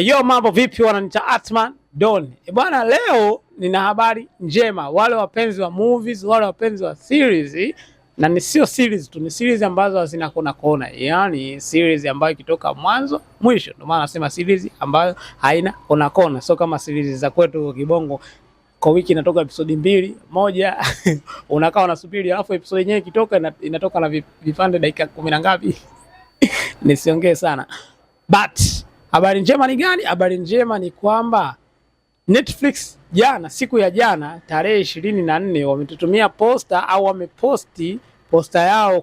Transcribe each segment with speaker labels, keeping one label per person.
Speaker 1: Yo, mambo vipi? Wananiita Atman Don. Bwana, leo nina habari njema. Wale wapenzi wa movies, wale wapenzi wa series, na ni sio series tu, ni series ambazo hazina kona kona. Yaani series ambayo ikitoka mwanzo mwisho. Ndio maana nasema series ambayo haina kona kona. Sio kama series za kwetu Kibongo kwa wiki inatoka episode 2, moja unakaa unasubiri, alafu episode yenyewe ikitoka inatoka na vipande dakika 10 na ngapi. Nisiongee sana. But habari njema ni gani? Habari njema ni kwamba Netflix jana, siku ya jana tarehe 24, wametutumia posta au wameposti posta yao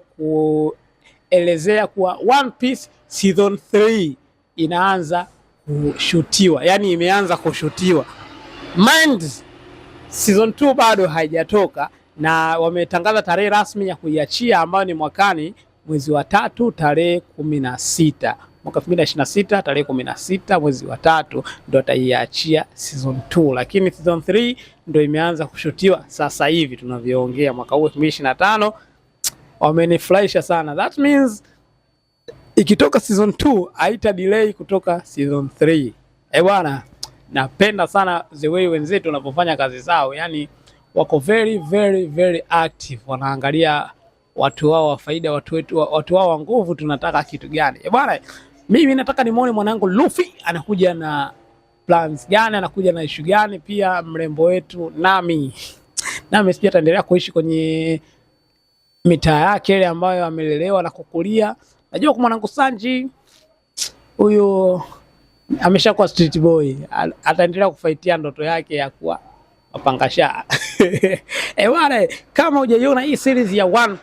Speaker 1: kuelezea kuwa One Piece Season 3 inaanza kushutiwa. Yani imeanza kushutiwa. Mind, Season 2 bado haijatoka na wametangaza tarehe rasmi ya kuiachia ambayo ni mwakani mwezi wa 3 tarehe 16. Mwaka 2026 tarehe 16 mwezi wa 3 ndo ataiachia Season 2, lakini Season 3 ndo imeanza kushutiwa sasa hivi tunavyoongea, mwaka huu 2025. Wamenifurahisha sana. That means ikitoka Season 2 haita delay kutoka Season 3. Bwana, napenda sana the way wenzetu wanapofanya kazi zao, yani wako very active, wanaangalia watu wao wa faida, watu wao wa nguvu, tunataka kitu gani. Bwana, mimi nataka nimuone mwanangu Luffy anakuja na plans gani, anakuja na issue gani. Pia mrembo wetu Nami sija ataendelea kuishi kwenye mitaa yake ile ambayo amelelewa na kukulia. Najua kwa mwanangu Sanji huyo ameshakuwa street boy, ataendelea kufaitia ndoto yake ya kuwa mapangasha. Bwana, kama hujaiona hii series ya One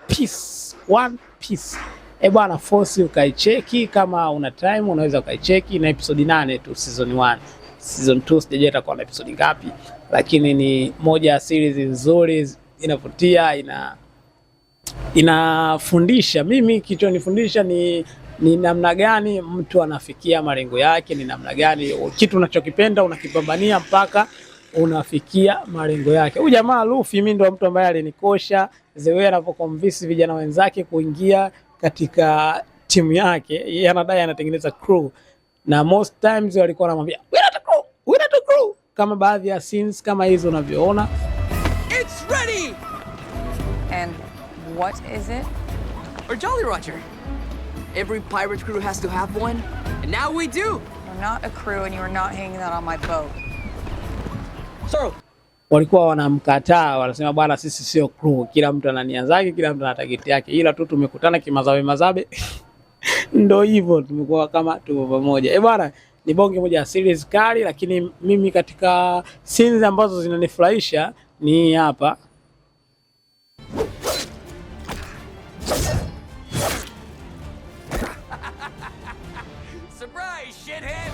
Speaker 1: Piece, bwana, force ukaicheki. Kama una time unaweza ukaicheki, na episode 8 tu Season 1. Season 2 sijajua itakuwa na episode ngapi, lakini ni moja ya series nzuri, inavutia, inafundisha. Mimi kichonifundisha ni namna gani mtu anafikia malengo yake, ni namna gani kitu unachokipenda unakipambania mpaka unafikia malengo yake. Huyu jamaa Luffy, mimi ndo mtu ambaye alinikosha the way anapoconvince vijana wenzake kuingia katika timu yake. Yeye anadai anatengeneza crew, na most times walikuwa wanamwambia we're not a crew, kama baadhi ya scenes kama hizo unavyoona.
Speaker 2: It's ready.
Speaker 3: And what is it?
Speaker 2: Or Jolly Roger. Every pirate crew has to have one, and now we do.
Speaker 3: We're not a crew and you are not hanging that on my boat.
Speaker 2: So,
Speaker 1: walikuwa wanamkataa, wanasema bwana, sisi sio crew, kila mtu ana nia zake, kila mtu ana target yake, ila tu tumekutana kimazabe ndo hivyo, tumekuwa kama tupo pamoja. Bwana, ni bonge moja ya series kali, lakini mimi katika scenes ambazo zinanifurahisha ni hapa.
Speaker 2: surprise shithead.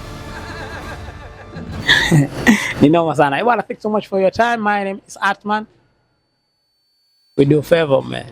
Speaker 1: Ni noma sana. Bwana, thanks so much for your time. My name is Atman. We do favor, man.